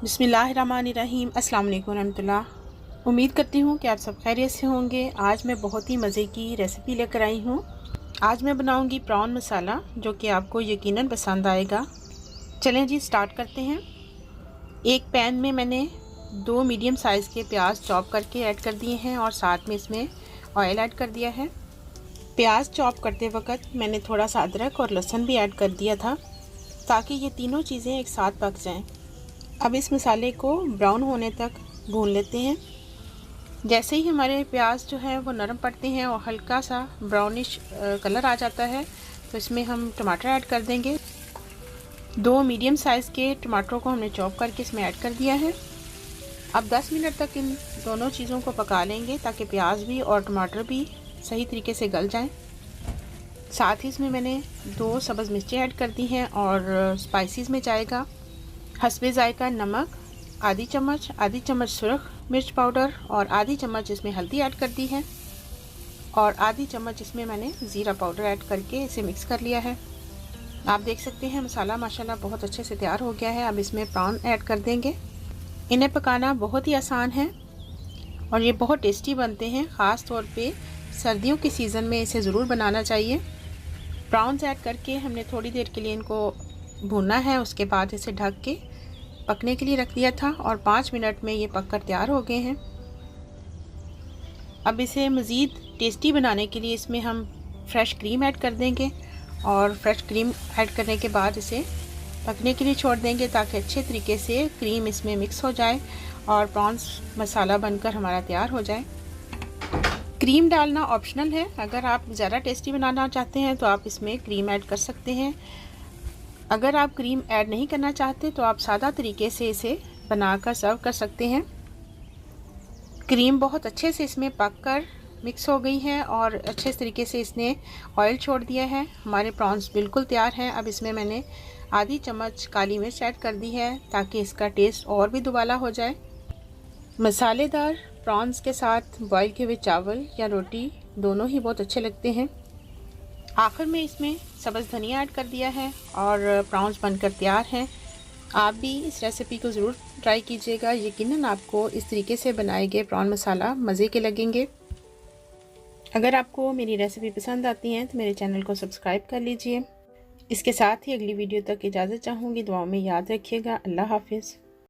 बिस्मिल्लाहिर्रहमानिर्रहीम। अस्सलाम वालेकुम रहमतुल्लाह। उम्मीद करती हूँ कि आप सब खैरियत से होंगे। आज मैं बहुत ही मज़े की रेसिपी लेकर आई हूँ। आज मैं बनाऊँगी प्रॉन मसाला, जो कि आपको यकीनन पसंद आएगा। चलें जी, स्टार्ट करते हैं। एक पैन में मैंने 2 मीडियम साइज़ के प्याज चॉप करके ऐड कर दिए हैं और साथ में इसमें ऑयल ऐड कर दिया है। प्याज चॉप करते वक्त मैंने थोड़ा सा अदरक और लहसुन भी ऐड कर दिया था, ताकि ये तीनों चीज़ें एक साथ पक जाएं। अब इस मसाले को ब्राउन होने तक भून लेते हैं। जैसे ही हमारे प्याज जो है वो नरम पड़ते हैं और हल्का सा ब्राउनिश कलर आ जाता है, तो इसमें हम टमाटर ऐड कर देंगे। 2 मीडियम साइज़ के टमाटरों को हमने चॉप करके इसमें ऐड कर दिया है। अब 10 मिनट तक इन दोनों चीज़ों को पका लेंगे, ताकि प्याज भी और टमाटर भी सही तरीके से गल जाएं। साथ ही इसमें मैंने 2 सब्ज़ मिर्चें ऐड कर दी हैं और स्पाइसेस में जाएगा हस्बे ज़ायका नमक, आधी चम्मच सुरख मिर्च पाउडर और आधी चम्मच इसमें हल्दी ऐड कर दी है और आधी चम्मच इसमें मैंने ज़ीरा पाउडर ऐड करके इसे मिक्स कर लिया है। आप देख सकते हैं मसाला माशाल्लाह बहुत अच्छे से तैयार हो गया है। अब इसमें प्रॉन ऐड कर देंगे। इन्हें पकाना बहुत ही आसान है और ये बहुत टेस्टी बनते हैं। ख़ास तौर पे सर्दियों के सीज़न में इसे ज़रूर बनाना चाहिए। प्रॉन्स ऐड करके हमने थोड़ी देर के लिए इनको भूनना है। उसके बाद इसे ढक के पकने के लिए रख दिया था और 5 मिनट में ये पककर तैयार हो गए हैं। अब इसे मज़ीद टेस्टी बनाने के लिए इसमें हम फ्रेश क्रीम ऐड कर देंगे और फ्रेश क्रीम ऐड करने के बाद इसे पकने के लिए छोड़ देंगे, ताकि अच्छे तरीके से क्रीम इसमें मिक्स हो जाए और प्रॉन्स मसाला बनकर हमारा तैयार हो जाए। क्रीम डालना ऑप्शनल है। अगर आप ज़्यादा टेस्टी बनाना चाहते हैं तो आप इसमें क्रीम ऐड कर सकते हैं। अगर आप क्रीम ऐड नहीं करना चाहते तो आप सादा तरीके से इसे बनाकर सर्व कर सकते हैं। क्रीम बहुत अच्छे से इसमें पककर मिक्स हो गई है और अच्छे तरीके से इसने ऑयल छोड़ दिया है। हमारे प्रॉन्स बिल्कुल तैयार हैं। अब इसमें मैंने आधी चम्मच काली मिर्च ऐड कर दी है, ताकि इसका टेस्ट और भी दुबाला हो जाए। मसालेदार प्रॉन्स के साथ बॉयल किए हुए चावल या रोटी दोनों ही बहुत अच्छे लगते हैं। आखिर में इसमें सब्ज़ धनिया ऐड कर दिया है और प्रॉन्स बनकर तैयार हैं। आप भी इस रेसिपी को ज़रूर ट्राई कीजिएगा। यकीनन आपको इस तरीके से बनाए गए प्रॉन मसाला मज़े के लगेंगे। अगर आपको मेरी रेसिपी पसंद आती है तो मेरे चैनल को सब्सक्राइब कर लीजिए। इसके साथ ही अगली वीडियो तक इजाज़त चाहूँगी। दुआओं में याद रखिएगा। अल्लाह हाफिज़।